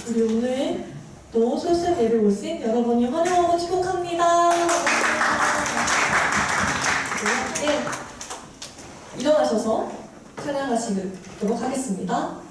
우리 오늘 또 소셜 예배 오신 여러분이 환영하고 축복합니다. 네, 일어나셔서 찬양하시도록 하겠습니다.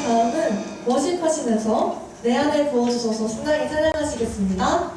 다음은 워십하시면서 내 안에 부어주셔서 신나게 찬양하시겠습니다.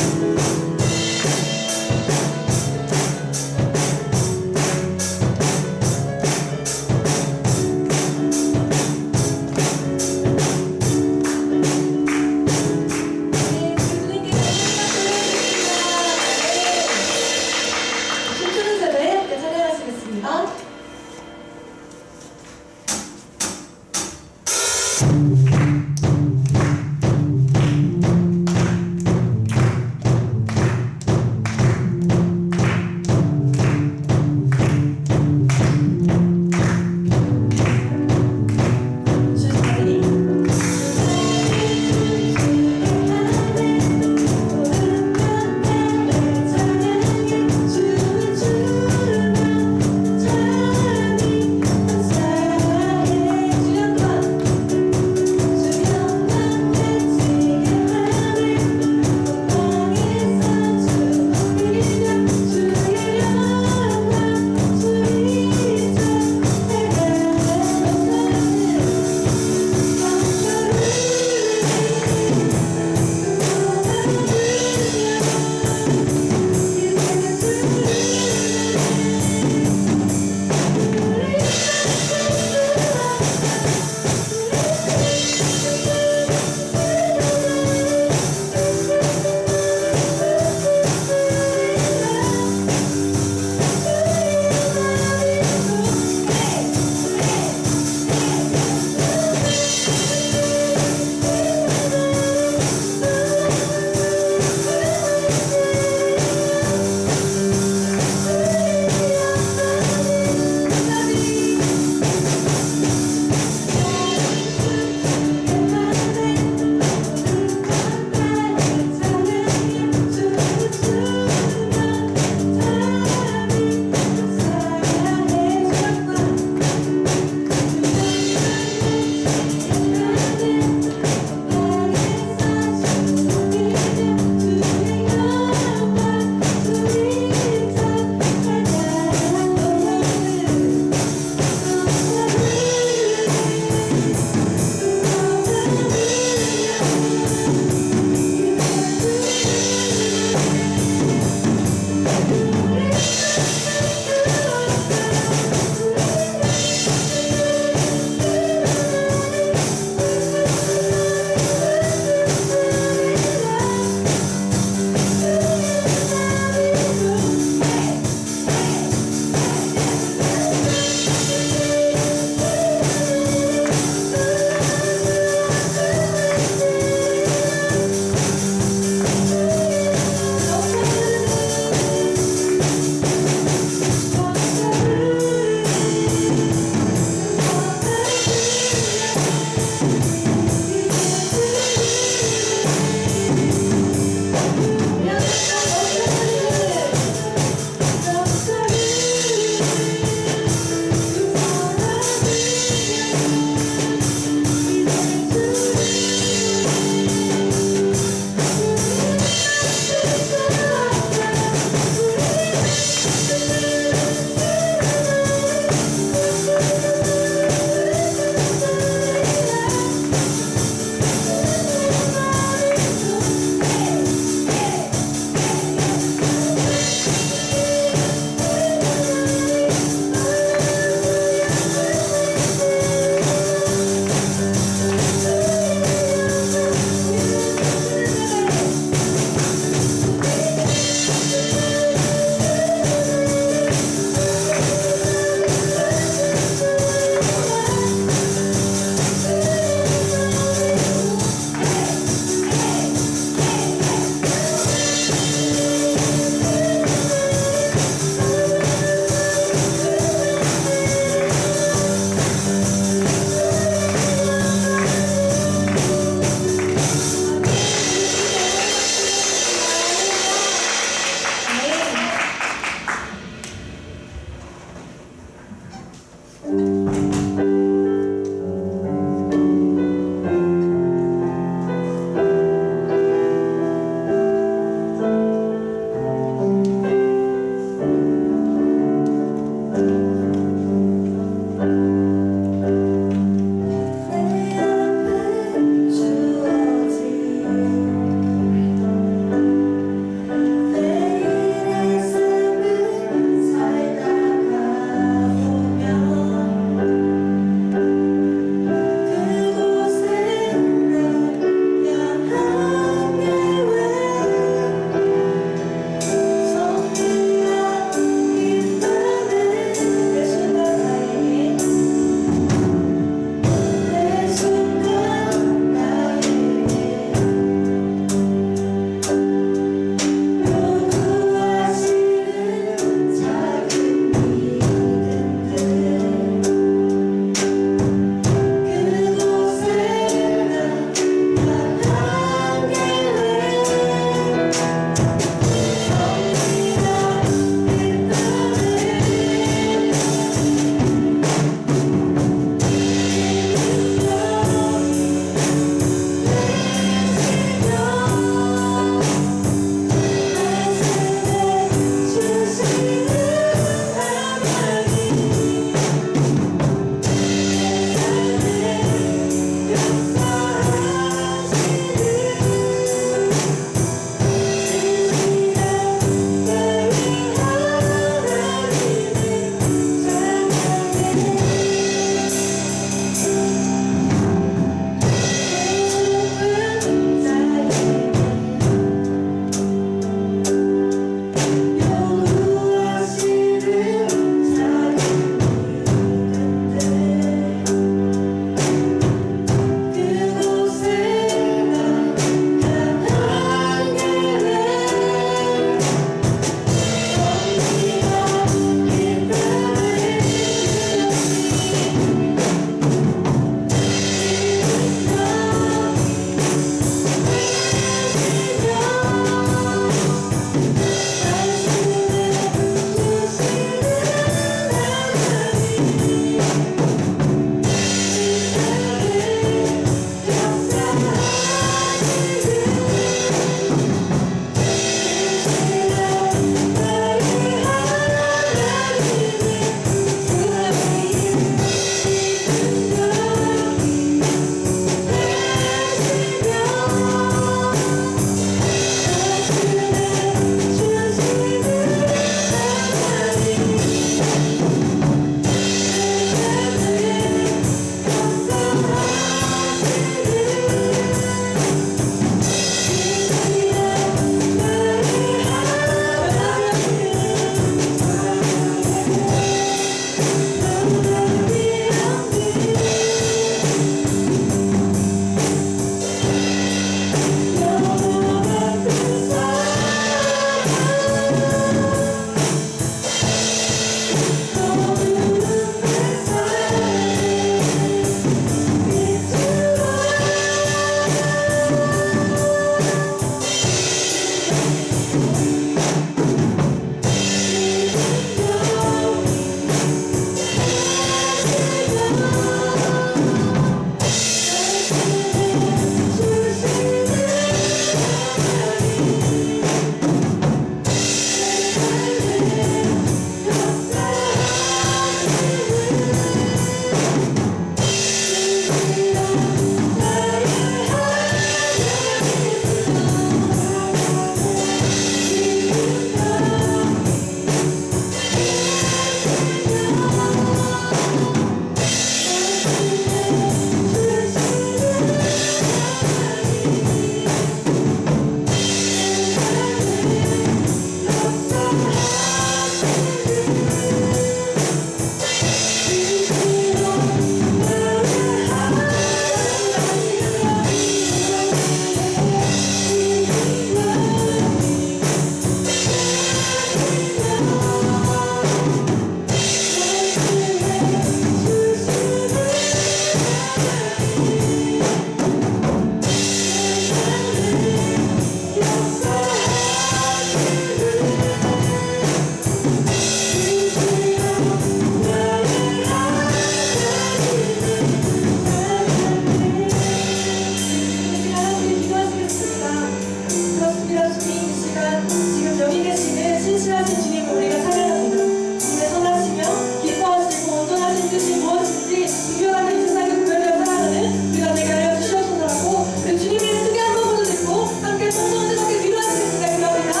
찬양하겠습니다. 주님 이 시간 지금 여기 계시는 신실하신 주님을 우리가 찬양합니다. 주님의 선하시며 기뻐하시고 온전하신 뜻이 무엇인지 분별하는 이 세상에 구별되어 살아가는 우리가 되게 하여 주시옵소서라고 그 주님의 크게 한 번만 듣고 함께 성성을 함께 위로하시겠습니다. 그럽니다.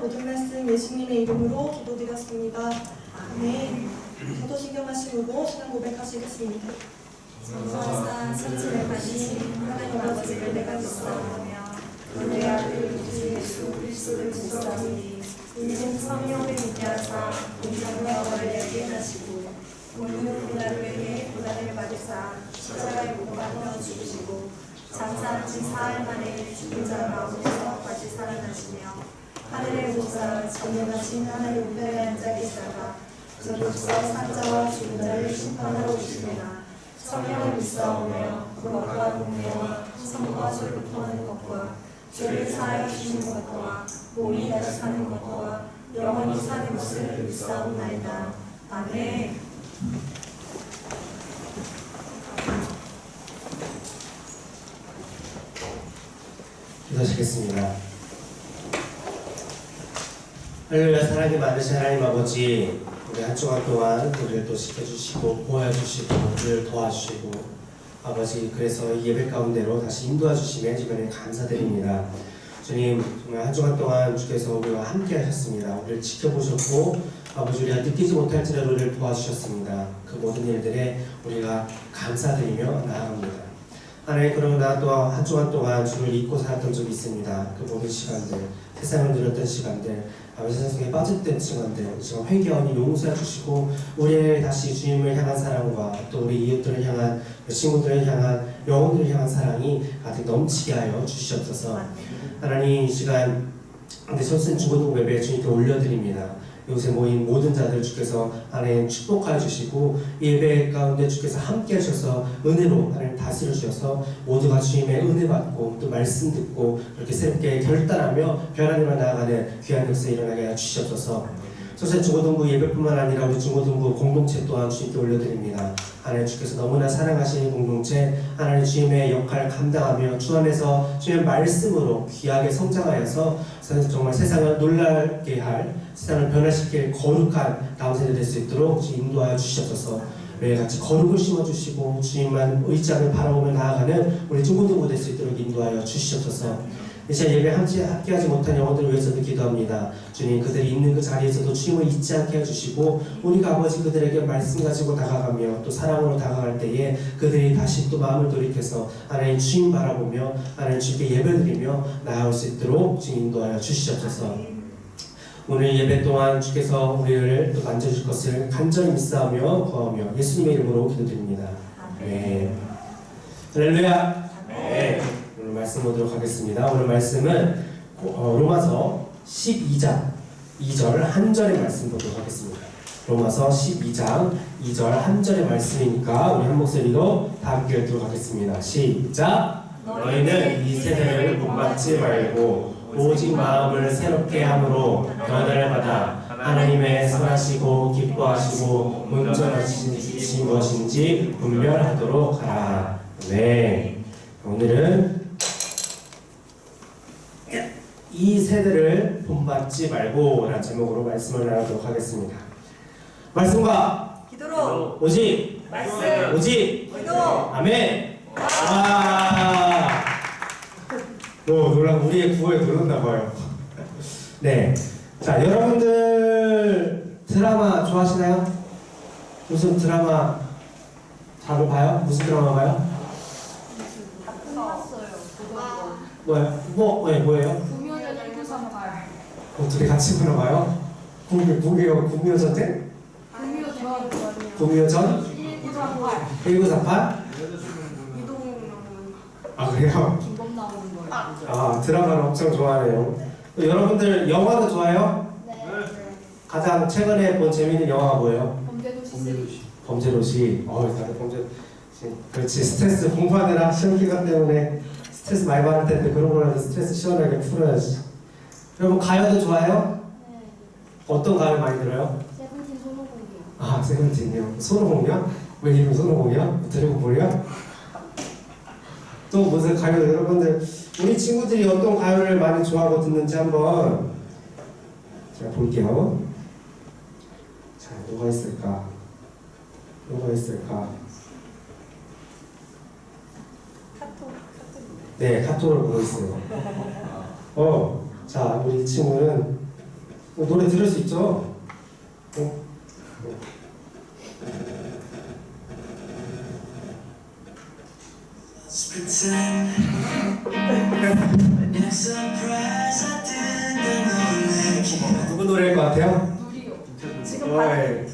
모든 말씀 예수님의 이름으로 기도드렸습니다. 아멘. 사도신경 하시고 신앙 고백하시겠습니다. 전사한 성질의 가시 하나님 아버지를 내가 믿사오며 그의 아들 주 예수 그리스도를 믿사오니 이는 성령을 믿게 하사 공장명을 내게 하시고 오늘 우리나를 위해 고난을 받으사 십자가에 못 박혀 죽으시고 장사한 지 사흘 만에 죽은 자 가운데서 다시 살아나시며 하늘의 보좌 전능하신 하나님 우편에 앉아 계시다가 저로서 산자와 죽은 자를 심판하러 오시리라. 성령을 믿사오며 구원과 공의와 성과 죄를 통하는 것과 죄를 사하여 주시는 것과 몸이 다시 사는 것과 영원히 사는 것을 믿사옵나이다. 아멘. 기도하시겠습니다. 할렐루야. 사랑이 많으신 하나님 아버지, 우리 한 주간 동안 우리를 또 지켜주시고 보호해주시고 우리를 도와주시고 아버지, 그래서 이 예배 가운데로 다시 인도해주시면 주변에 감사드립니다. 주님, 정말 한 주간 동안 주께서 우리와 함께 하셨습니다. 우리를 지켜보셨고 아버지, 우리가 느끼지 못할지라도 우리를 도와주셨습니다. 그 모든 일들에 우리가 감사드리며 나아갑니다. 하나님, 그러나 또 한 주간 동안 주를 잊고 살았던 적이 있습니다. 그 모든 시간들, 세상을 누렸던 시간들, 아버지 세상 속에 빠졌던 시간들, 지금 회개하니 용서해 주시고 우리를 다시 주님을 향한 사랑과 또 우리 이웃들을 향한, 친구들을 향한, 영혼들을 향한 사랑이 가득 넘치게 하여 주시옵소서. 하나님, 이 시간 손쓴 중고등 예배 주님께 올려드립니다. 요새 모인 모든 자들 주께서 하나님 축복하여 주시고 예배 가운데 주께서 함께 하셔서 은혜로 하나님 다스려 주셔서 모두가 주님의 은혜 받고 또 말씀 듣고 그렇게 새롭게 결단하며 변화되어 나아가는 귀한 역사 일어나게 하여 주시옵소서. 소세 중고등부 예배뿐만 아니라 우리 중고등부 공동체 또한 주님께 올려드립니다. 하나님, 주께서 너무나 사랑하시는 공동체, 하나님 주님의 역할을 감당하며 주 안에서 주님의 말씀으로 귀하게 성장하여서 정말 세상을 놀라게 할, 세상을 변화시킬 거룩한 다음 세대 될 수 있도록 인도하여 주시옵소서. 매일같이 거룩을 심어주시고 주님만 의지하며 바라보며 나아가는 우리 중고등부 될 수 있도록 인도하여 주시옵소서. 이제 예배 함께하지 못한 영혼들을 위해서도 기도합니다. 주님, 그들이 있는 그 자리에서도 주님을 잊지 않게 해주시고 우리가 아버지 그들에게 말씀 가지고 다가가며 또 사랑으로 다가갈 때에 그들이 다시 또 마음을 돌이켜서 하나님 주님 바라보며 하나님 주님께 예배드리며 나아올 수 있도록 주님 인도하여 주시옵소서. 오늘 예배 동안 주께서 우리를 또 만져줄 것을 간절히 믿사오며 구하며 예수님의 이름으로 기도드립니다. 아멘. 할렐루야. 네. 오늘 말씀 보도록 하겠습니다. 오늘 말씀은 로마서 12장 2절 한 절의 말씀 보도록 하겠습니다. 로마서 12장 2절 한 절의 말씀이니까 우리 한 목소리로 다 함께 읽도록 하겠습니다. 시작! 너희는 이 세대를 본받지 말고 오직 마음을 새롭게 함으로 변화를 받아 하나님의 선하시고 기뻐하시고 온전하신 것인지 분별하도록 하라. 네. 오늘은 이 세대를 본받지 말고 라는 제목으로 말씀을 나누도록 하겠습니다. 말씀과 기도로 오직 말씀 오직 기도 아멘. 와. 놀라 우리의 구호에 놀랐나 봐요. 네. 자, 여러분들 드라마 좋아하시나요? 무슨 드라마 자주 봐요? 무슨 드라마 봐요? 뭐예요? 뭐예요? 구면전 1938 둘이 같이 보나 봐요? 구미호 전쟁? 구미호전 1938 1938? 아 그래요? 김범 나오는 거예요. 아 드라마를 엄청 좋아하네요. 여러분들 영화도 좋아해요? 네. 가장 최근에 본 재밌는 영화가 뭐예요? 범죄도시. 범죄도시. 다들 범죄. 그렇지. 스트레스 공부하느라 시험 기간 때문에 스트레스 많이 받을 텐데 그런 거라도 스트레스 시원하게 풀어야지. 여러분 가요도 좋아해요? 네. 어떤 가요 많이 들어요? 세븐틴 손오공이요. 아 세븐틴이요. 손오공이요? 왜 이름 손오공이요? 드래곤볼이요? 또 무슨 가요 여러분들 우리 친구들이 어떤 가요를 많이 좋아하고 듣는지 한번 제가 볼게요. 자 뭐가 있을까? 네 카톡을 보고 있어요. 자 우리 친구는 노래 들을 수 있죠? 누구 노래일 것 같아요? 누리요. 네.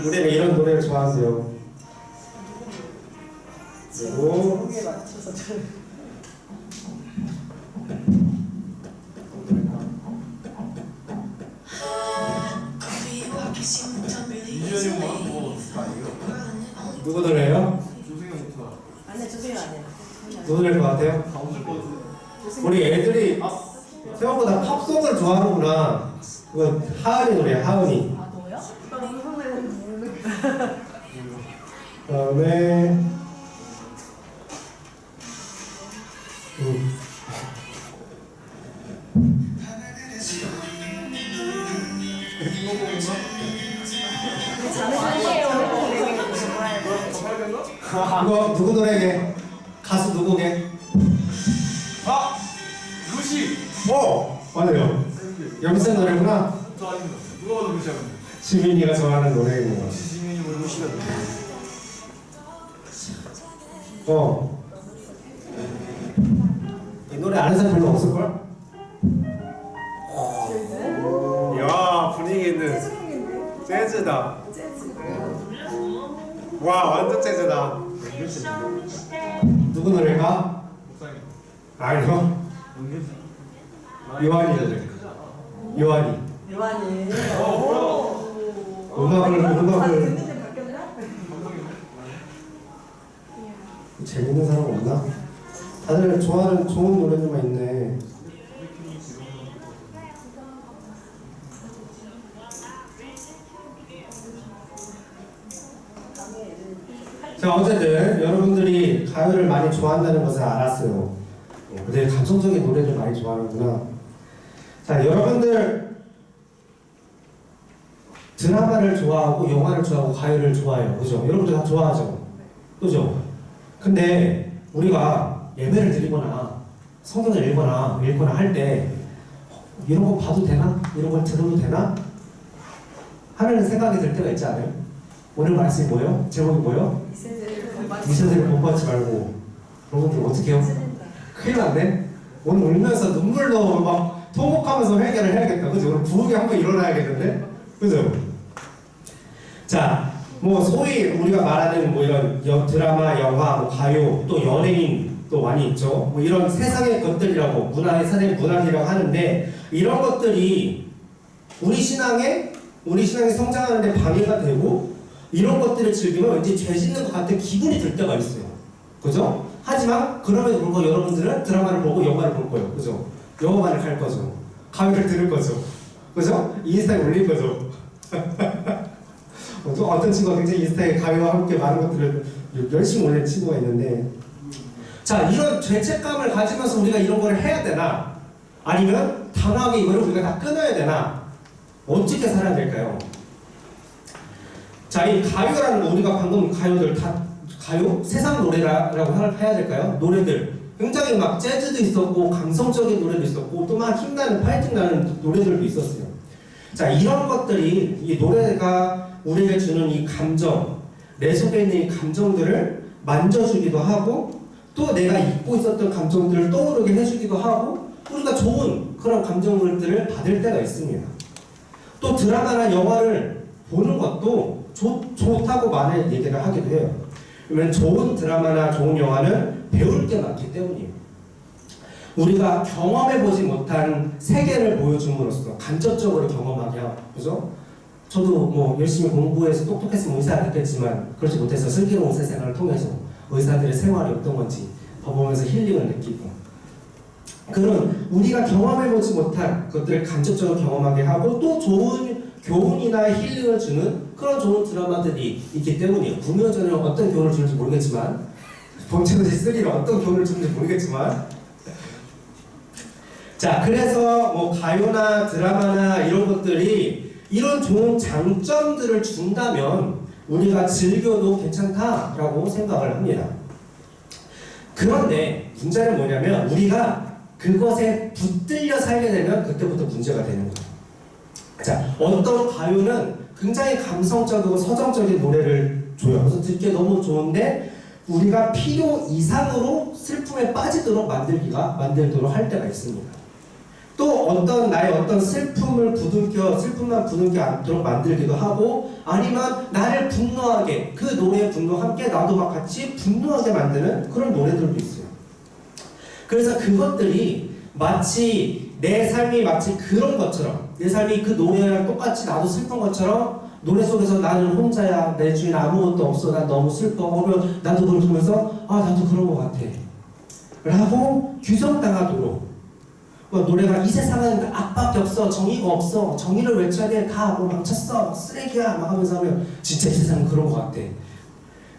노래는 이런 노래를 좋아하세요. 그리고 누구 노래예요? 아니 주세요 아니에요. 누구 노래일 것 같아요? 우리 애들이 생각보다 팝송을 좋아하는구나. 그거 하은이 노래야, 하은이. 아 너요? 그다음에 이거 누구 노래게? 가수 누구게? 루시! 맞아요. 염색 노래구나. 저 아닙니다. 누가 봐도 루시 아닙니다. 지민이가 좋아하는 노래입니다. 지민이 뭐 루시가 이 노래 아는 사람 별로 없을걸? 야 분위기 있는 재즈다. 와 완전 재즈다. 누구 노래가? 목사님. 아니요. 요한이 노래. 요한이. 요한이. 음악을 재밌는 사람 없나? 다들 좋아하는 좋은 노래들만 있네. 자 어쨌든 여러분들이 가요를 많이 좋아한다는 것을 알았어요. 근데 감성적인 노래를 많이 좋아하는구나. 자 여러분들 드라마를 좋아하고 영화를 좋아하고 가요를 좋아해요. 그죠? 여러분들 다 좋아하죠? 그죠? 근데 우리가 예배를 드리거나 성경을 읽거나 할 때 이런 거 봐도 되나? 이런 걸 들어도 되나? 하는 생각이 들 때가 있지 않아요? 오늘 말씀이 뭐예요? 제목이 뭐예요? 이 세대를 본받지 말고. 여러분들 어떻게 해요? 큰일 났네? 오늘 울면서 눈물로 막 통곡하면서 회개를 해야겠다. 그죠? 오늘 부흥이 한번 일어나야겠는데? 그죠? 자, 뭐 소위 우리가 말하는 뭐 이런 드라마, 영화, 뭐 가요, 또 연예인 또 많이 있죠. 뭐 이런 세상의 것들이라고 문화의 문학이라고 하는데 이런 것들이 우리 신앙에 성장하는데 방해가 되고 이런 것들을 즐기면 왠지 죄 짓는 것 같은 기분이 들 때가 있어요. 그죠? 하지만 그럼에도 불구하고 여러분들은 드라마를 보고 영화를 볼 거예요. 그죠? 영화관을 갈 거죠. 가요를 들을 거죠. 그죠? 인스타에 올릴 거죠. 어떤 친구가 굉장히 인스타에 가요와 함께 많은 것들을 열심히 올리는 친구가 있는데, 자, 이런 죄책감을 가지면서 우리가 이런 걸 해야 되나? 아니면 단호하게 이거를 우리가 다 끊어야 되나? 어떻게 살아야 될까요? 자, 이 가요라는 거, 우리가 방금 가요들 다 가요? 세상 노래라고 해야 될까요? 노래들 굉장히 막 재즈도 있었고 감성적인 노래도 있었고 또 막 힘나는 파이팅 나는 노래들도 있었어요. 자, 이런 것들이 이 노래가 우리에게 주는 이 감정, 내 속에 있는 이 감정들을 만져주기도 하고 또 내가 잊고 있었던 감정들을 떠오르게 해주기도 하고 우리가 좋은 그런 감정들을 받을 때가 있습니다. 또 드라마나 영화를 보는 것도 좋다고 많은 얘기를 하기도 해요. 왜냐면 좋은 드라마나 좋은 영화는 배울 게 많기 때문이에요. 우리가 경험해보지 못한 세계를 보여줌으로써 간접적으로 경험하게 하고, 그죠? 저도 뭐 열심히 공부해서 똑똑했으면 의사가 됐겠지만 그렇지 못해서 슬기로운 세상을 통해서 의사들의 생활이 어떤 건지 보면서 힐링을 느끼고, 그런 우리가 경험해보지 못한 것들을 간접적으로 경험하게 하고 또 좋은 교훈이나 힐링을 주는 그런 좋은 드라마들이 있기 때문이에요. 구미호전은 어떤 교훈을 주는지 모르겠지만, 범죄도시 3는 어떤 교훈을 주는지 모르겠지만, 자, 그래서 뭐 가요나 드라마나 이런 것들이 이런 좋은 장점들을 준다면 우리가 즐겨도 괜찮다라고 생각을 합니다. 그런데 문제는 뭐냐면 우리가 그것에 붙들려 살게 되면 그때부터 문제가 되는 거예요. 자, 어떤 가요는 굉장히 감성적이고 서정적인 노래를 줘요. 그래서 듣기에 너무 좋은데 우리가 필요 이상으로 슬픔에 빠지도록 만들도록 할 때가 있습니다. 또 어떤 나의 어떤 슬픔만 부둥켜 않도록 만들기도 하고, 아니면 나를 분노하게, 그 노래의 분노와 함께 나도 막 같이 분노하게 만드는 그런 노래들도 있어요. 그래서 그것들이 마치 내 삶이 마치 그런 것처럼, 내 삶이 그 노래랑 똑같이 나도 슬픈 것처럼 노래 속에서 나는 혼자야, 내 주위에 아무것도 없어, 난 너무 슬퍼, 그러면 나도 그걸 보면서 아, 나도 그런 것 같아 라고 규정당하도록, 노래가 이 세상은 악밖에 없어, 정의가 없어, 정의를 외쳐야 돼, 다 뭐 망쳤어, 쓰레기야 막 하면서 하면 진짜 이 세상은 그런 것 같아.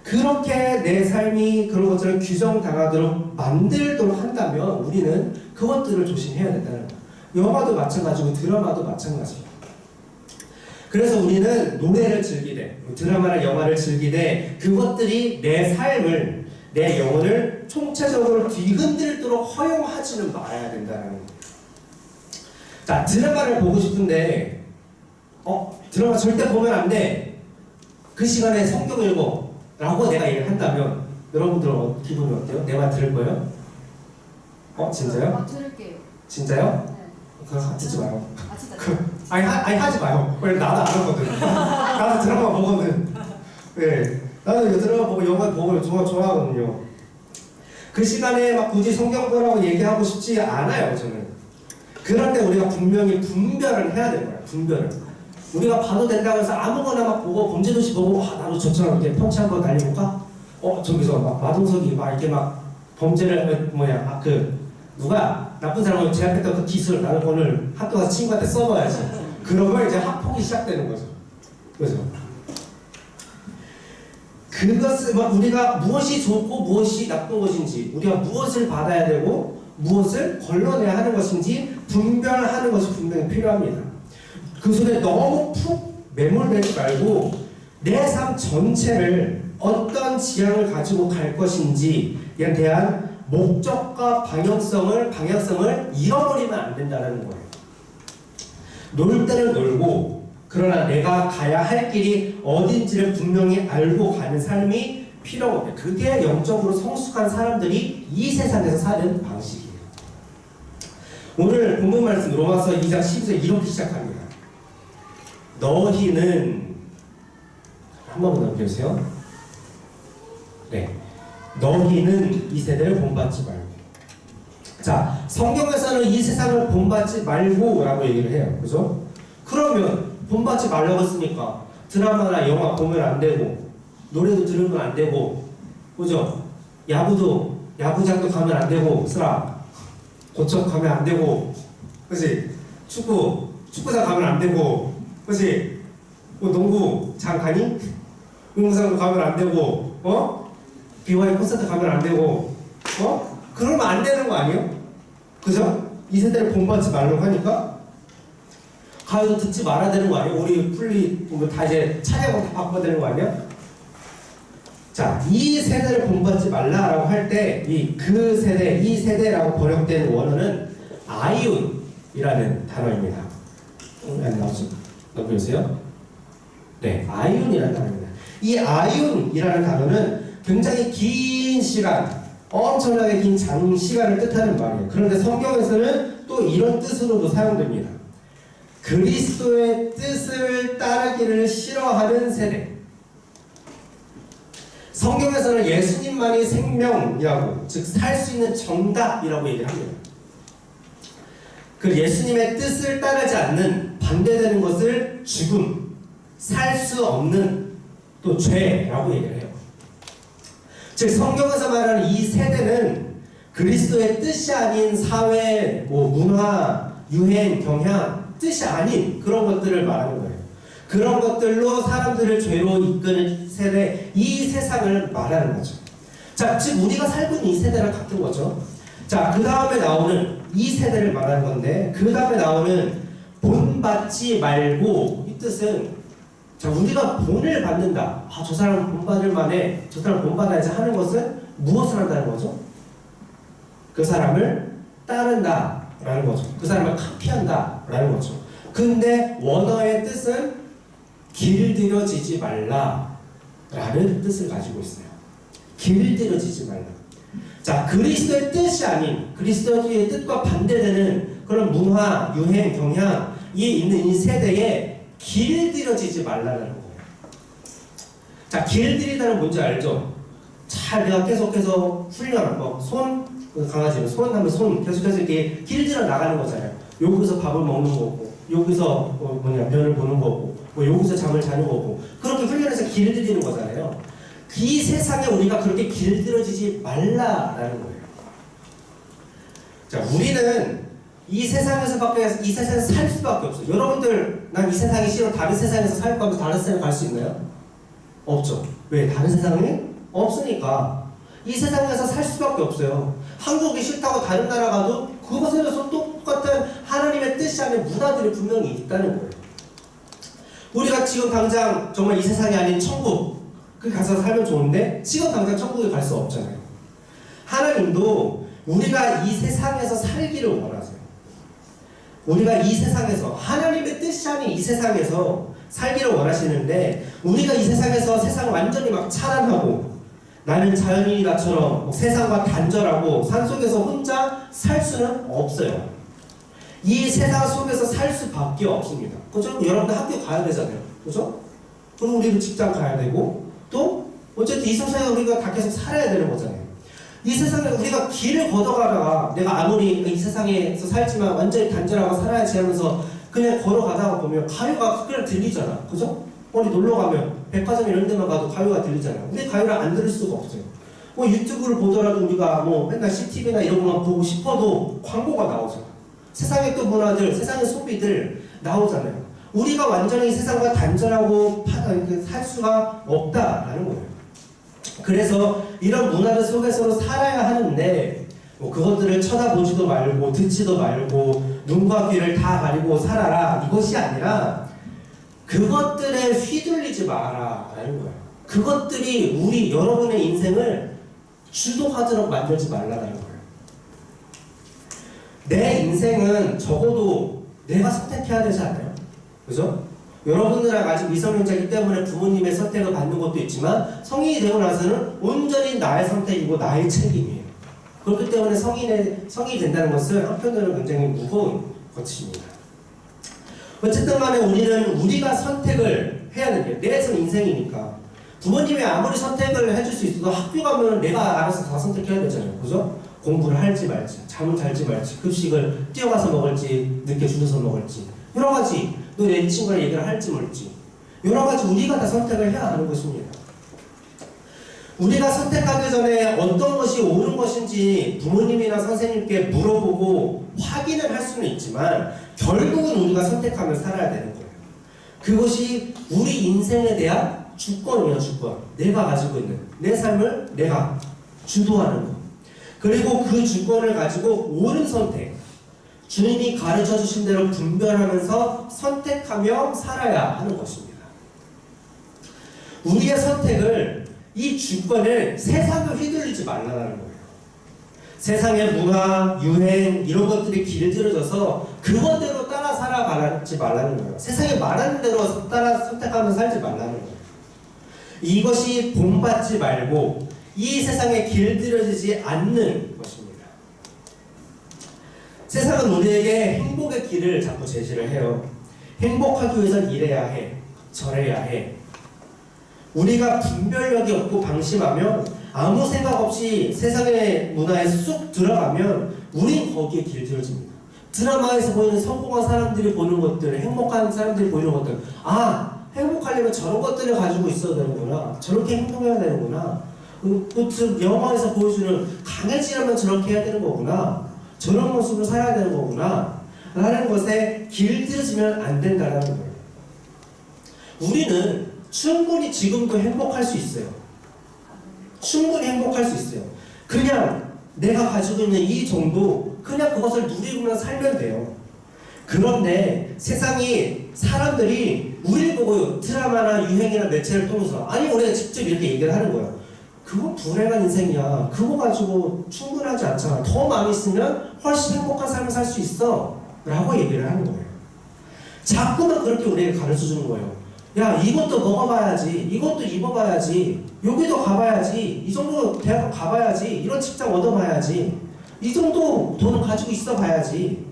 그렇게 내 삶이 그런 것들을 규정당하도록 만들도록 한다면 우리는 그것들을 조심해야 된다는 거예요. 영화도 마찬가지고 드라마도 마찬가지예요. 그래서 우리는 노래를 즐기되 드라마나 영화를 즐기되 그것들이 내 삶을, 내 영혼을 총체적으로 뒤흔들도록 허용하지는 말아야 된다는 거예요. 자, 드라마를 보고 싶은데 드라마 절대 보면 안 돼, 그 시간에 성경 읽어 라고 내가 얘기를 한다면 여러분들은 기분이 어때요? 내 말 들을 거예요? 진짜요? 들을게요. 진짜요? 네. 그거 듣지 마요. 진짜. 아니 하지 마요. 왜냐면 나도 안 하거든. 나도 드라마 보거든. 네, 나도 드라마 보고 영화 보고 좋아하거든요. 그 시간에 막 굳이 성경 보라고 얘기하고 싶지 않아요, 저는. 그럴 때 우리가 분명히 분별을 해야 되는 거야. 분별을. 우리가 봐도 된다고 해서 아무거나 막 보고 범죄도시 보고 나도 저처럼 이렇게 펀치 한번 날려볼까? 저기서 막 마동석이 막 이렇게 막 범죄를 누가 나쁜 사람을 제압했던 그 기술 나는 오늘 학교 가서 친구한테 써봐야지. 그러면 이제 학폭이 시작되는 거죠. 그죠? 그것을 우리가 무엇이 좋고 무엇이 나쁜 것인지, 우리가 무엇을 받아야 되고 무엇을 걸러내야 하는 것인지 분별하는 것이 분명히 필요합니다. 그 속에 너무 푹 매몰되지 말고 내 삶 전체를 어떤 지향을 가지고 갈 것인지에 대한 목적과 방향성을 잃어버리면 안 된다는 거예요. 놀 때는 놀고, 그러나 내가 가야 할 길이 어딘지를 분명히 알고 가는 삶이 필요해요. 그게 영적으로 성숙한 사람들이 이 세상에서 사는 방식이에요. 오늘 본문 말씀 로마서 2장 12절 이렇게 시작합니다. 너희는, 한 번만 넘겨주세요. 네, 너희는 이 세대를 본받지 말고. 자, 성경에서는 이 세상을 본받지 말고 라고 얘기를 해요. 그죠? 그러면 본받지 말라고 했으니까 드라마나 영화 보면 안 되고, 노래도 들으면 안 되고, 그죠? 야구도 야구장도 가면 안 되고, 쓰라. 고척 가면 안 되고, 그치? 축구장 가면 안 되고, 그치? 뭐 농구장 가니? 농구장도 가면 안 되고, BY 콘서트 가면 안 되고, 그러면 안 되는 거 아니에요? 그죠? 이 세대를 본받지 말라고 하니까 가요도 듣지 말아야 되는 거 아니에요? 우리 풀리 다 이제 차례하고 다 바꿔야 되는 거 아니야? 자, 이 세대를 본받지 말라라고 할 때 그 세대, 이 세대라고 번역된 원어는 아이온이라는 단어입니다. 안 나오죠? 보세요. 네, 아이온이라는 단어입니다. 이 아이온이라는 단어는 굉장히 긴 시간, 엄청나게 긴 장시간을 뜻하는 말이에요. 그런데 성경에서는 또 이런 뜻으로도 사용됩니다. 그리스도의 뜻을 따르기를 싫어하는 세대. 성경에서는 예수님만이 생명이라고, 즉 살 수 있는 정답이라고 얘기를 합니다. 그 예수님의 뜻을 따르지 않는, 반대되는 것을 죽음, 살 수 없는 또 죄라고 얘기를 해요. 즉 성경에서 말하는 이 세대는 그리스도의 뜻이 아닌 사회, 문화, 유행, 경향, 뜻이 아닌 그런 것들을 말하는 거예요. 그런 것들로 사람들을 죄로 이끄는 세대, 이 세상을 말하는 거죠. 자, 즉 우리가 살고 있는 이 세대랑 같은 거죠. 자, 그 다음에 나오는 이 세대를 말하는 건데, 그 다음에 나오는 본받지 말고, 이 뜻은 자, 우리가 본을 받는다. 저 사람 본받을 만해. 저 사람 본받아야지 하는 것은 무엇을 한다는 거죠? 그 사람을 따른다 라는 거죠. 그 사람을 카피한다 라는 거죠. 근데 원어의 뜻은 길들여지지 말라 라는 뜻을 가지고 있어요. 길들여지지 말라. 자, 그리스도의 뜻이 아닌, 그리스도의 뜻과 반대되는 그런 문화, 유행, 경향이 있는 이 세대에 길들여지지 말라는 거예요. 자, 길들이다는 뭔지 알죠? 잘 내가 계속해서 훈련, 강아지는 손 하면 손 계속해서 이렇게 길들여 나가는 거잖아요. 여기서 밥을 먹는 거고, 여기서 면을 보는 거고, 여기서 잠을 자는 거고, 그렇게 훈련해서 길들이는 거잖아요. 이 세상에 우리가 그렇게 길들여지지 말라라는 거예요. 자, 우리는 이 세상에서 살 수밖에 없어요. 여러분들, 난 이 세상이 싫어, 다른 세상에서 살 거면 다른 세상에 갈 수 있나요? 없죠. 왜? 다른 세상이 없으니까. 이 세상에서 살 수밖에 없어요. 한국이 싫다고 다른 나라 가도 그곳에서 똑같은 하나님의 뜻이 아닌 문화들이 분명히 있다는 거예요. 우리가 지금 당장 정말 이 세상이 아닌 천국, 그 가서 살면 좋은데 지금 당장 천국에 갈 수 없잖아요. 하나님도 우리가 이 세상에서 살기를 원하세요. 우리가 이 세상에서, 하나님의 뜻이 아닌 이 세상에서 살기를 원하시는데, 우리가 이 세상에서 세상을 완전히 막 차단하고 나는 자연인이다처럼 세상과 단절하고 산속에서 혼자 살 수는 없어요. 이 세상 속에서 살 수밖에 없습니다. 그죠? 여러분들 학교 가야 되잖아요. 그죠? 그럼 우리도 직장 가야 되고, 또 어쨌든 이 세상에 우리가 다 계속 살아야 되는 거잖아요. 이 세상에 우리가 길을 걷어가다가 내가 아무리 이 세상에서 살지만 완전히 단절하고 살아야지 하면서 그냥 걸어가다가 보면 가요가 그냥 들리잖아. 그죠? 어디 놀러 가면 백화점 이런 데만 가도 가요가 들리잖아요. 근데 가요를 안 들을 수가 없어요. 유튜브를 보더라도 우리가 맨날 CTV나 이런 것만 보고 싶어도 광고가 나오잖아. 세상의 또 문화들, 세상의 소비들 나오잖아요. 우리가 완전히 세상과 단절하고 살 수가 없다라는 거예요. 그래서 이런 문화들 속에서 살아야 하는데, 그것들을 쳐다보지도 말고 듣지도 말고 눈과 귀를 다 가리고 살아라, 이것이 아니라 그것들에 휘둘리지 마라라는 거예요. 그것들이 여러분의 인생을 주도하도록 만들지 말라라는 거예요. 내 인생은 적어도 내가 선택해야 되지 않아요? 그죠? 여러분들은 아직 미성년자이기 때문에 부모님의 선택을 받는 것도 있지만, 성인이 되고 나서는 온전히 나의 선택이고 나의 책임이에요. 그렇기 때문에 성인이 된다는 것은 한편으로는 굉장히 무거운 것입니다. 어쨌든 간에 우리가 선택을 해야 되는 게, 내 인생이니까. 부모님이 아무리 선택을 해줄 수 있어도 학교 가면 내가 알아서 다 선택해야 되잖아요. 그죠? 공부를 할지 말지, 잠을 잘지 말지, 급식을 뛰어가서 먹을지, 늦게 줄여서 먹을지, 여러 가지, 또 내 친구랑 얘기를 할지 말지, 여러 가지 우리가 다 선택을 해야 하는 것입니다. 우리가 선택하기 전에 어떤 것이 옳은 것인지 부모님이나 선생님께 물어보고 확인을 할 수는 있지만 결국은 우리가 선택하며 살아야 되는 거예요. 그것이 우리 인생에 대한 주권이에요. 주권. 내가 가지고 있는 내 삶을 내가 주도하는 것. 그리고 그 주권을 가지고 옳은 선택, 주님이 가르쳐 주신 대로 분별하면서 선택하며 살아야 하는 것입니다. 우리의 선택을, 이 주권을 세상에 휘둘리지 말라는 거예요. 세상의 문화, 유행 이런 것들이 길들여져서 그것대로 따라 살아가지 말라는 거예요. 세상이 말하는 대로 따라 선택하면서 살지 말라는 거예요. 이것이 본받지 말고 이 세상에 길들여지지 않는 것입니다. 세상은 우리에게 행복의 길을 자꾸 제시를 해요. 행복하기 위해선 이래야 해, 저래야 해. 우리가 분별력이 없고 방심하면 아무 생각 없이 세상의 문화에 쑥 들어가면 우린 거기에 길들여집니다. 드라마에서 보이는 성공한 사람들이 보는 것들, 행복한 사람들이 보이는 것들, 아, 행복하려면 저런 것들을 가지고 있어야 되는구나, 저렇게 행동해야 되는구나, 영화에서 보여주는 강해지려면 저렇게 해야 되는 거구나, 저런 모습으로 살아야 되는 거구나 라는 것에 길들여지면 안 된다는 거예요. 우리는 충분히 지금도 행복할 수 있어요. 충분히 행복할 수 있어요. 그냥 내가 가지고 있는 이 정도, 그냥 그것을 누리고만 살면 돼요. 그런데 세상이, 사람들이 우리를 보고 드라마나 유행이나 매체를 통해서, 아니 우리가 직접 이렇게 얘기를 하는 거예요. 그거 불행한 인생이야. 그거 가지고 충분하지 않잖아. 더 많이 있으면 훨씬 행복한 삶을 살 수 있어 라고 얘기를 하는 거예요. 자꾸만 그렇게 우리에게 가르쳐 주는 거예요. 야, 이것도 먹어봐야지, 이것도 입어봐야지, 여기도 가봐야지, 이 정도 대학 가봐야지, 이런 직장 얻어봐야지, 이 정도 돈을 가지고 있어 봐야지.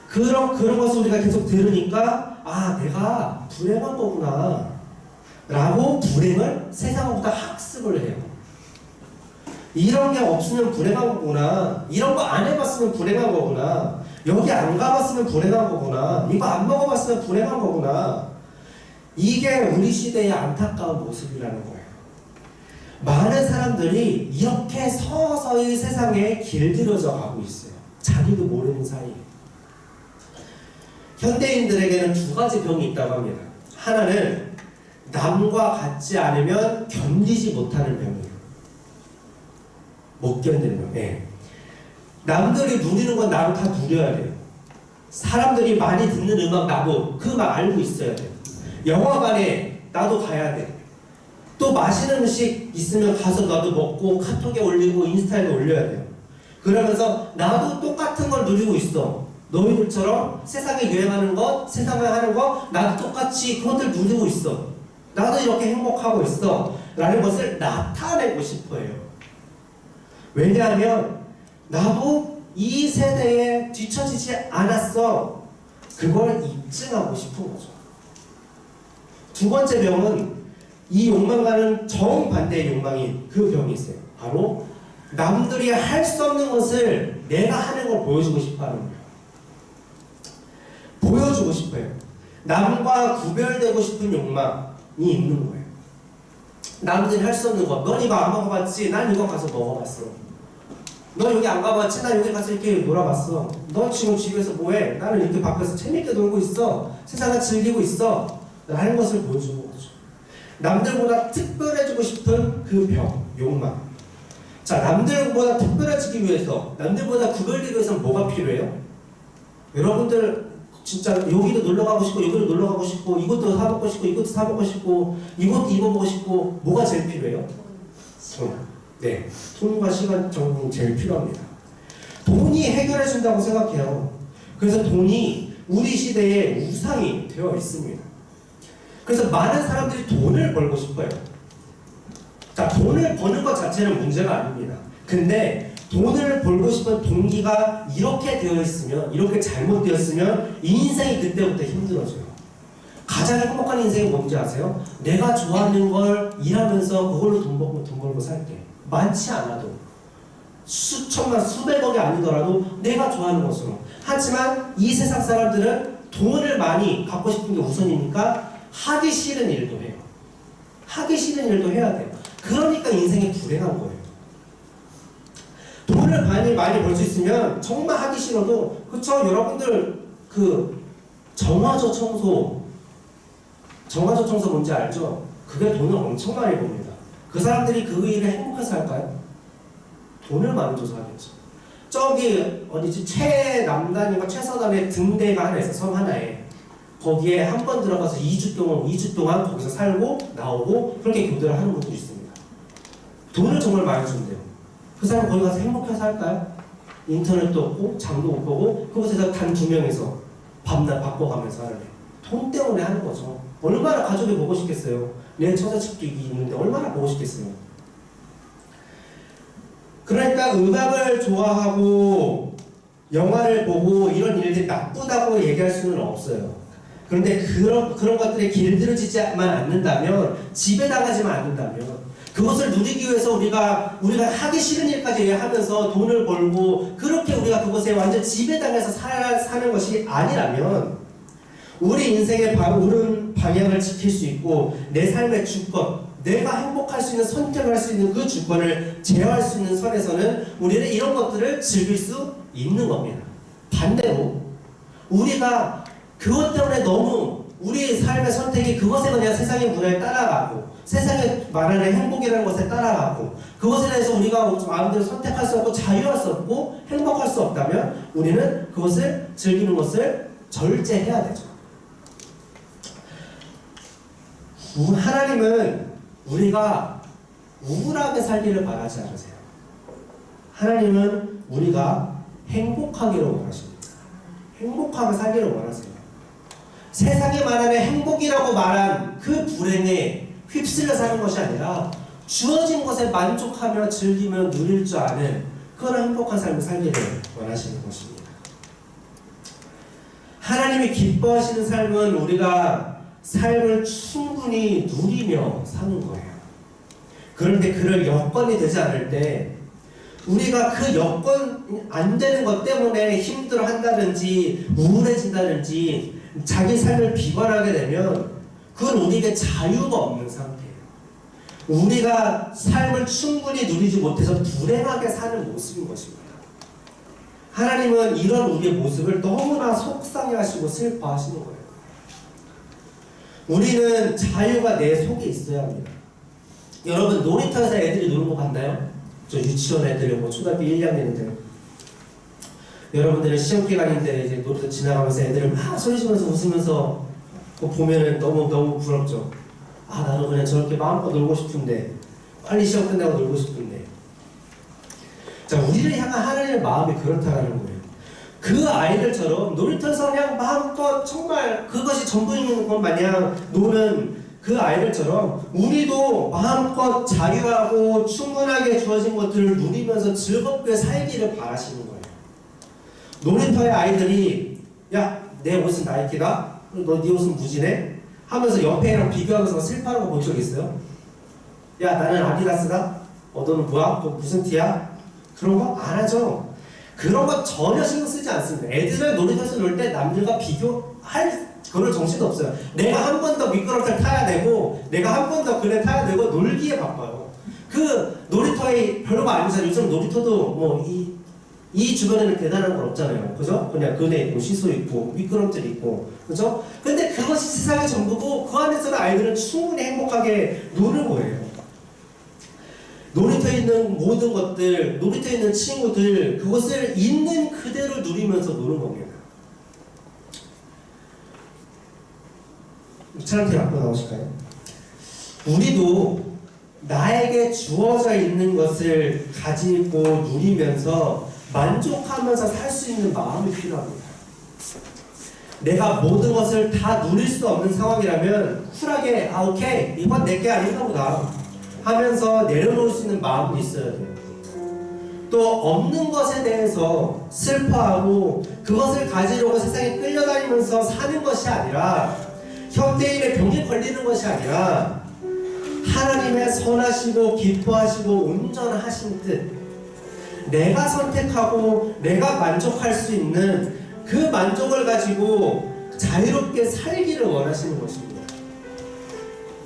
그런 것을 우리가 계속 들으니까, 아, 내가 불행한 거구나 라고 불행을 세상보다 학습을 해요. 이런 게 없으면 불행한 거구나, 이런 거 안 해봤으면 불행한 거구나, 여기 안 가봤으면 불행한 거구나, 이거 안 먹어봤으면 불행한 거구나. 이게 우리 시대의 안타까운 모습이라는 거예요. 많은 사람들이 이렇게 서서히 세상에 길들여져 가고 있어요. 자기도 모르는 사이에. 현대인들에게는 두 가지 병이 있다고 합니다. 하나는 남과 같지 않으면 견디지 못하는 병이에요. 못 견디는 병. 네. 남들이 누리는 건 나도 다 누려야 돼요. 사람들이 많이 듣는 음악 나도 그 음악 알고 있어야 돼요. 영화관에 나도 가야 돼. 또 맛있는 음식 있으면 가서 나도 먹고 카톡에 올리고 인스타에도 올려야 돼요. 그러면서 나도 똑같은 걸 누리고 있어. 너희들처럼 세상에 유행하는 것, 세상에 하는 것 나도 똑같이 그것들 누리고 있어. 나도 이렇게 행복하고 있어 라는 것을 나타내고 싶어 해요. 왜냐하면 나도 이 세대에 뒤처지지 않았어. 그걸 입증하고 싶은 거죠. 두 번째 병은 이 욕망과는 정반대의 욕망이, 그 병이 있어요. 바로 남들이 할 수 없는 것을 내가 하는 걸 보여주고 싶어 하는 거예요. 보여주고 싶어요. 남과 구별되고 싶은 욕망이 있는 거예요. 남들이 할 수 없는 것, 넌 이거 안 먹어봤지? 난 이거 가서 먹어봤어. 너 여기 안 가봤지? 나 여기 가서 이렇게 놀아봤어. 너 지금 집에서 뭐해? 나는 이렇게 밖에서 재밌게 놀고 있어. 세상을 즐기고 있어 라는 것을 보여주는 거죠. 남들보다 특별해지고 싶은 그 병, 욕망. 자, 남들보다 특별해지기 위해서, 남들보다 구별되기 위해서는 뭐가 필요해요? 여러분들 진짜 여기도 놀러가고 싶고, 여기도 놀러가고 싶고, 이것도 사먹고 싶고, 이것도 사먹고 싶고, 이것도 입어보고 싶고, 뭐가 제일 필요해요? 돈. 네, 돈과 시간 정도 제일 필요합니다. 돈이 해결해 준다고 생각해요. 그래서 돈이 우리 시대의 우상이 되어 있습니다. 그래서 많은 사람들이 돈을 벌고 싶어요. 자, 돈을 버는 것 자체는 문제가 아닙니다. 근데 돈을 벌고 싶은 동기가 이렇게 되어 있으면, 이렇게 잘못되었으면 인생이 그때부터 힘들어져요. 가장 행복한 인생이 뭔지 아세요? 내가 좋아하는 걸 일하면서 그걸로 돈 벌고 살 때. 많지 않아도 수천만, 수백억이 아니더라도 내가 좋아하는 것으로. 하지만 이 세상 사람들은 돈을 많이 갖고 싶은 게 우선이니까 하기 싫은 일도 해요. 하기 싫은 일도 해야 돼요. 그러니까 인생이 불행한 거예요. 돈을 많이 벌 수 있으면 정말 하기 싫어도, 그쵸? 여러분들 그 정화조 청소 뭔지 알죠? 그게 돈을 엄청 많이 법니다. 그 사람들이 그 일에 행복해서 할까요? 돈을 많이 줘서 하겠죠. 저기 어디지 최남단인가 최서단의 등대가 하나 있어. 섬 하나에. 거기에 한 번 들어가서 2주 동안 거기서 살고 나오고 그렇게 교대를 하는 분들이 있습니다. 돈을 정말 많이 준대요. 그 사람 거기 가서 행복해서 할까요? 인터넷도 없고 장도 못 보고 그곳에서 단 2명이서 밤낮 바꿔가면서 하는데 돈 때문에 하는 거죠. 얼마나 가족이 보고 싶겠어요. 내 처자식도 있는데 얼마나 보고 싶겠어요. 그러니까 음악을 좋아하고 영화를 보고 이런 일들이 나쁘다고 얘기할 수는 없어요. 그런데 그런 것들에 길들여지지만 않는다면, 지배당하지만 않는다면, 그것을 누리기 위해서 우리가 하기 싫은 일까지 하면서 돈을 벌고 그렇게 우리가 그것에 완전 지배당해서 사는 것이 아니라면, 우리 인생의 옳은 방향을 지킬 수 있고 내 삶의 주권, 내가 행복할 수 있는 선택을 할 수 있는 그 주권을 제어할 수 있는 선에서는 우리는 이런 것들을 즐길 수 있는 겁니다. 반대로 우리가 그것 때문에 너무 우리 삶의 선택이 그것에 그냥 세상의 문화에 따라가고 세상에 말하는 행복이라는 것에 따라가고 그것에 대해서 우리가 마음대로 선택할 수 없고 자유할 수 없고 행복할 수 없다면 우리는 그것을 즐기는 것을 절제해야 되죠. 하나님은 우리가 우울하게 살기를 바라지 않으세요. 하나님은 우리가 행복하기를 원하십니다. 행복하게 살기를 원하세요. 세상이 말하는 행복이라고 말한 그 불행에 휩쓸려 사는 것이 아니라 주어진 것에 만족하며 즐기며 누릴 줄 아는 그런 행복한 삶을 살기를 원하시는 것입니다. 하나님이 기뻐하시는 삶은 우리가 삶을 충분히 누리며 사는 거예요. 그런데 그럴 여건이 되지 않을 때 우리가 그 여건 안 되는 것 때문에 힘들어 한다든지 우울해진다든지 자기 삶을 비관하게 되면 그건 우리에게 자유가 없는 상태예요. 우리가 삶을 충분히 누리지 못해서 불행하게 사는 모습인 것입니다. 하나님은 이런 우리의 모습을 너무나 속상해하시고 슬퍼하시는 거예요. 우리는 자유가 내 속에 있어야 합니다. 여러분 놀이터에서 애들이 노는 거 봤나요? 저 유치원 애들, 초등학교 1, 2학년인데 여러분들은 시험기간인데 이제 놀이터 지나가면서 애들을 막 소리치면서 웃으면서 보면은 너무 부럽죠. 아 나도 그냥 저렇게 마음껏 놀고 싶은데 빨리 시험 끝나고 놀고 싶은데. 자, 우리를 향한 하나님의 마음이 그렇다는 거예요. 그 아이들처럼 놀이터에서 그냥 마음껏 정말 그것이 전부인 것 마냥 노는 그 아이들처럼 우리도 마음껏 자유하고 충분하게 주어진 것들을 누리면서 즐겁게 살기를 바라시는 거예요. 놀이터의 아이들이 야, 내 옷은 나이키다? 너 네 옷은 무지네? 하면서 옆에 애랑 비교하면서 슬퍼하는 거 본 적 있어요? 야, 나는 아디다스다? 너는 뭐야? 너 무슨 티야? 그런 거 안 하죠. 그런 거 전혀 신경 쓰지 않습니다. 애들은 놀이터에서 놀 때 남들과 비교할 그럴 정신도 없어요. 내가 한 번 더 미끄럼틀 타야 되고 내가 한 번 더 그네 타야 되고 놀기에 바빠요. 그 놀이터에 별거 아니잖아요. 요즘 놀이터도 이 주변에는 대단한 건 없잖아요. 그죠? 그냥 그네 있고 시소 있고 미끄럼틀 있고 그죠? 근데 그것이 세상의 전부고 그 안에서는 아이들은 충분히 행복하게 노는 거예요. 놀이터에 있는 모든 것들, 놀이터에 있는 친구들, 그것을 있는 그대로 누리면서 노는 겁니다. 차량팀 앞으로 나오실까요? 우리도 나에게 주어져 있는 것을 가지고 누리면서 만족하면서 살 수 있는 마음이 필요합니다. 내가 모든 것을 다 누릴 수 없는 상황이라면 쿨하게 오케이 이건 내게 아닌가 보다 하면서 내려놓을 수 있는 마음이 있어야 돼요. 또 없는 것에 대해서 슬퍼하고 그것을 가지려고 세상에 끌려다니면서 사는 것이 아니라 현대인의 병에 걸리는 것이 아니라 하나님의 선하시고 기뻐하시고 온전하신 뜻, 내가 선택하고 내가 만족할 수 있는 그 만족을 가지고 자유롭게 살기를 원하시는 것입니다.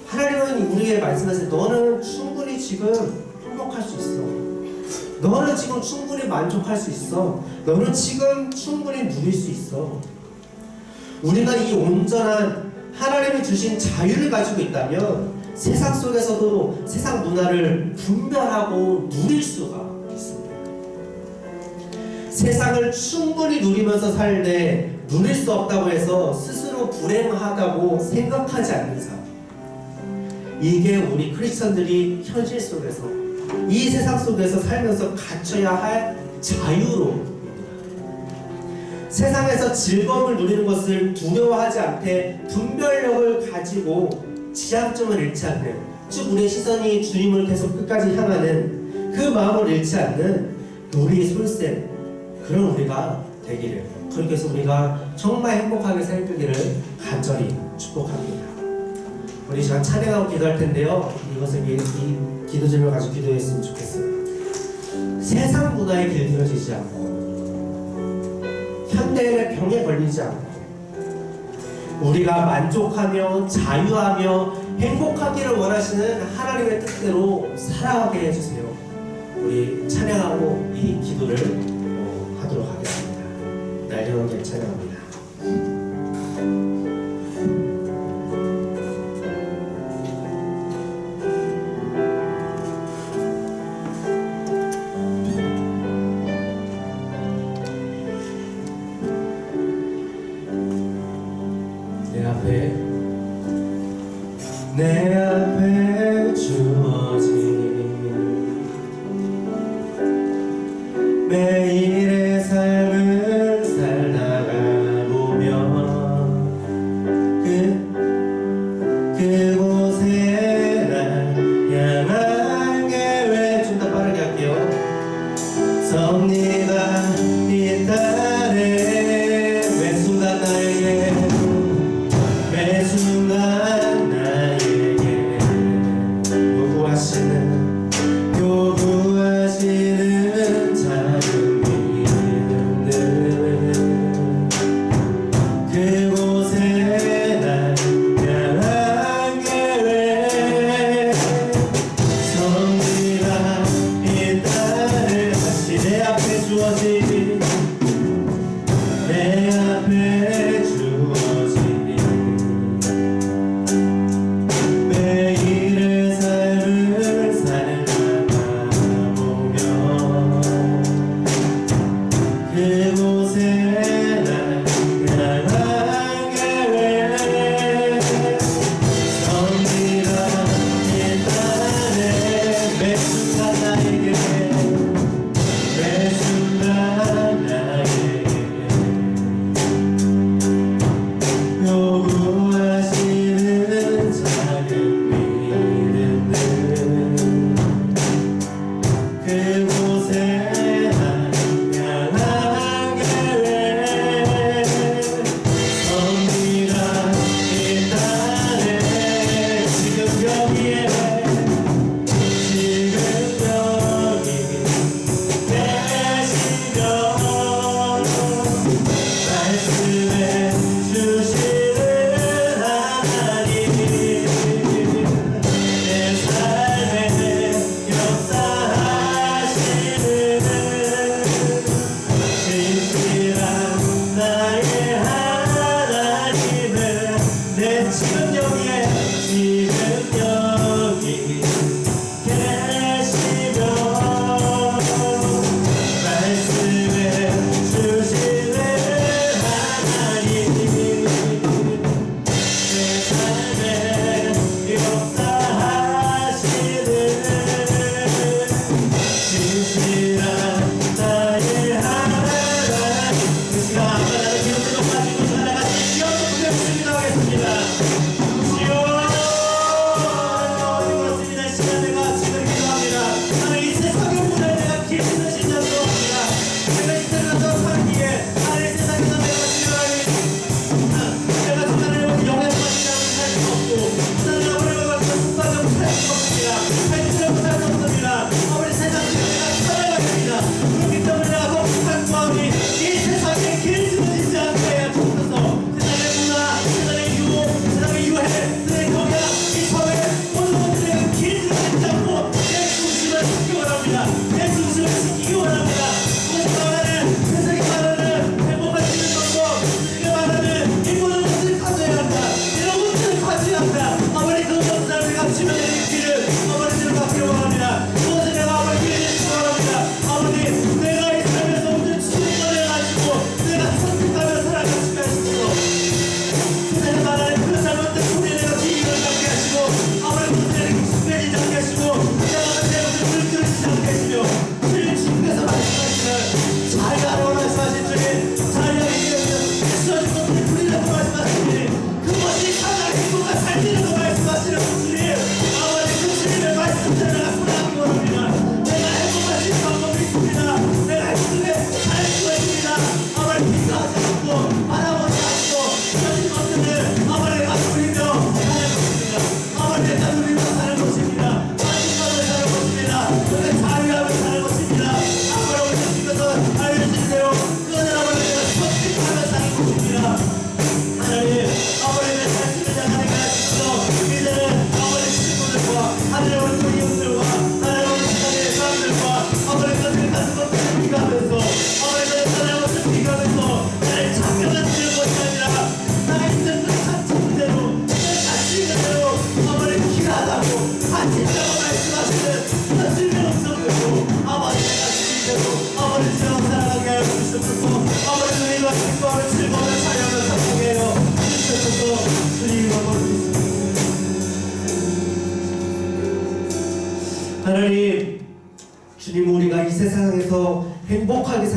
하나님은 우리에게 말씀하세요. 너는 충분히 지금 행복할 수 있어. 너는 지금 충분히 만족할 수 있어. 너는 지금 충분히 누릴 수 있어. 우리가 이 온전한 하나님이 주신 자유를 가지고 있다면 세상 속에서도 세상 문화를 분별하고 누릴 수가 있습니다. 세상을 충분히 누리면서 살 때 누릴 수 없다고 해서 스스로 불행하다고 생각하지 않는 삶, 이게 우리 크리스천들이 현실 속에서 이 세상 속에서 살면서 갖춰야 할 자유로움입니다. 세상에서 즐거움을 누리는 것을 두려워하지 않되 분별력을 가지고 지향점을 잃지 않는, 쭉 우리의 시선이 주님을 계속 끝까지 향하는 그 마음을 잃지 않는 우리 솔쌤, 그런 우리가 되기를, 그렇게 해서 우리가 정말 행복하게 살기를 간절히 축복합니다. 우리 시간 찬양하고 기도할 텐데요, 이것을 이 기도 제목을 가지고 기도했으면 좋겠어요. 세상 문화에 길들여지지 않고 현대인의 병에 걸리지 않고 우리가 만족하며 자유하며 행복하기를 원하시는 하나님의 뜻대로 살아가게 해주세요. 우리 찬양하고 이 기도를 하도록 하겠습니다. 날려오게 찬양합니다. 내 앞에 주어진 매일의 삶을 살다가 보면 그곳에 날 향한 계획, 좀 더 빠르게 할게요. 섭리가 있다네. 매 순간 나에게, 매 순간 나에게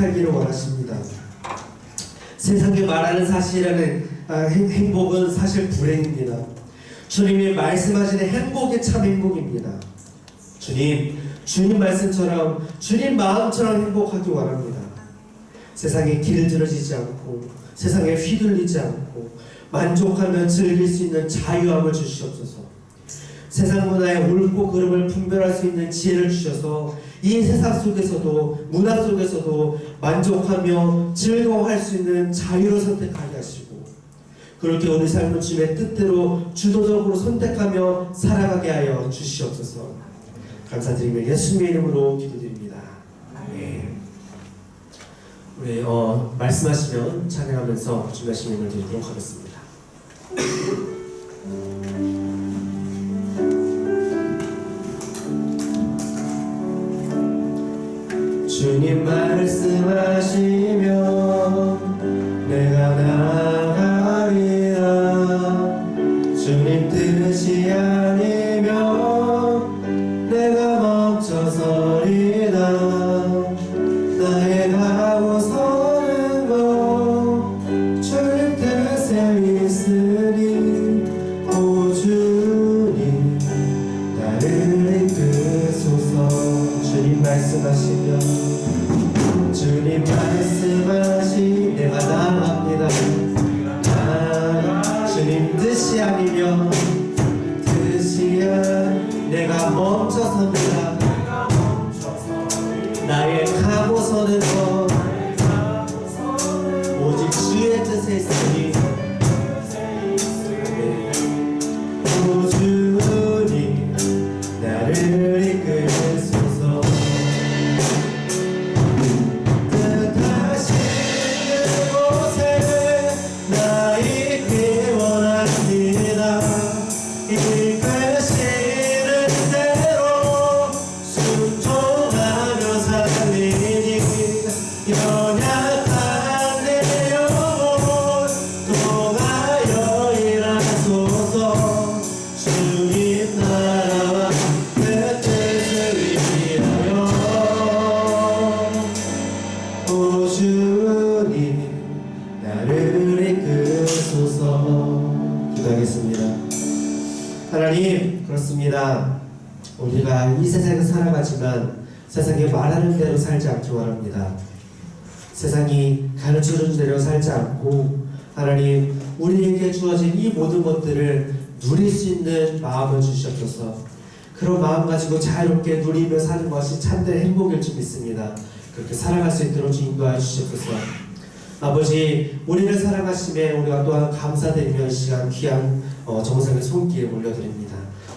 살기를 원하십니다. 세상에 말하는 사실이라는 행복은 사실 불행입니다. 주님이 말씀하시는 행복이 참 행복입니다. 주님 말씀처럼 주님 마음처럼 행복하기 원합니다. 세상에 길들여지지 않고 세상에 휘둘리지 않고 만족하며 즐길 수 있는 자유함을 주시옵소서. 세상 문화의 옳고 그름을 분별할 수 있는 지혜를 주셔서 이 세상 속에서도 문화 속에서도 만족하며 즐거워할 수 있는 자유를 선택하게 하시고 그렇게 우리 삶을 주님의 뜻대로 주도적으로 선택하며 살아가게 하여 주시옵소서. 감사드리며 예수님의 이름으로 기도드립니다. 아멘. 우리 말씀하시면 찬양하면서 주님의 힘을 드리도록 하겠습니다. 주님 말씀하시면 내가 나가리라. 주님 뜻이 아니면 내가 멈춰서리라. 나의 가고 서는 것 주님 뜻에 있으니 오 주님 나를 이끄소서. 주님 말씀하시면 주님 말씀하시 내가 나갑니다. 주님 뜻이 아니면 내가 멈춰섭니다. 나의 가고서는 것 오직 주의 뜻에 있으니 오 주님 나를 이끌소서. 하나님, 그렇습니다. 우리가 이 세상에서 살아가지만 세상에 말하는 대로 살지 않기 원합니다. 세상이 가르쳐주는 대로 살지 않고 하나님 우리에게 주어진 이 모든 것들을 누릴 수 있는 마음을 주시옵소서. 그런 마음 가지고 자유롭게 누리며 사는 것이 참된 행복일 줄 믿습니다. 그렇게 살아갈 수 있도록 인도하여 주시옵소서. 아버지, 우리를 사랑하심에 우리가 또한 감사드리며 이 시간 귀한 정성의 손길에 올려드립니다.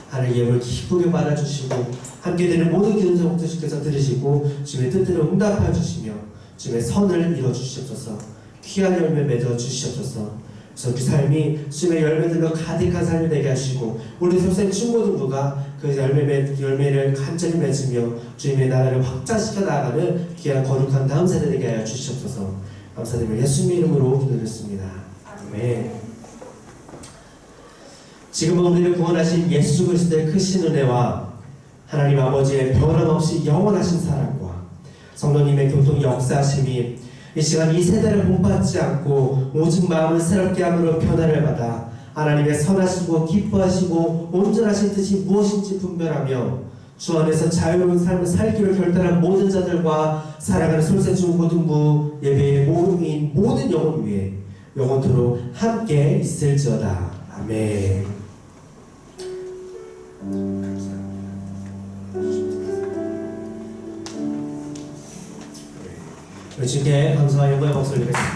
하나님 예물 기쁘게 받아주시고 함께 되는 모든 기도 제목 주께서 들으시고 주님의 뜻대로 응답하여 주시며 주님의 선을 이뤄주시옵소서. 귀한 열매 맺어 주시옵소서. 그래서 그 삶이 주님의 열매들로 가득한 삶이 되게 하시고 우리 선생 충고등부가 그 열매를 간절히 맺으며 주님의 나라를 확장시켜 나아가는 귀한 거룩한 다음 세대 되게 하여 주시옵소서. 감사드리며 예수님의 이름으로 기도드렸습니다. 아멘. 지금은 우리를 구원하신 예수 그리스도의 크신 은혜와 하나님 아버지의 변함없이 영원하신 사랑과 성령님의 교통 역사하심이 이 시간 이 세대를 본받지 않고 오직 마음을 새롭게 함으로 변화를 받아 하나님의 선하시고 기뻐하시고 온전하신 뜻이 무엇인지 분별하며 주 안에서 자유로운 삶을 살기로 결단한 모든 자들과 사랑하는 솔세중 고등부 예배의 모임인 모든 영혼 위에 영원토록 함께 있을지어다. 아멘. 우리 주님께 감사와 영광의 박수를 드리겠습니다.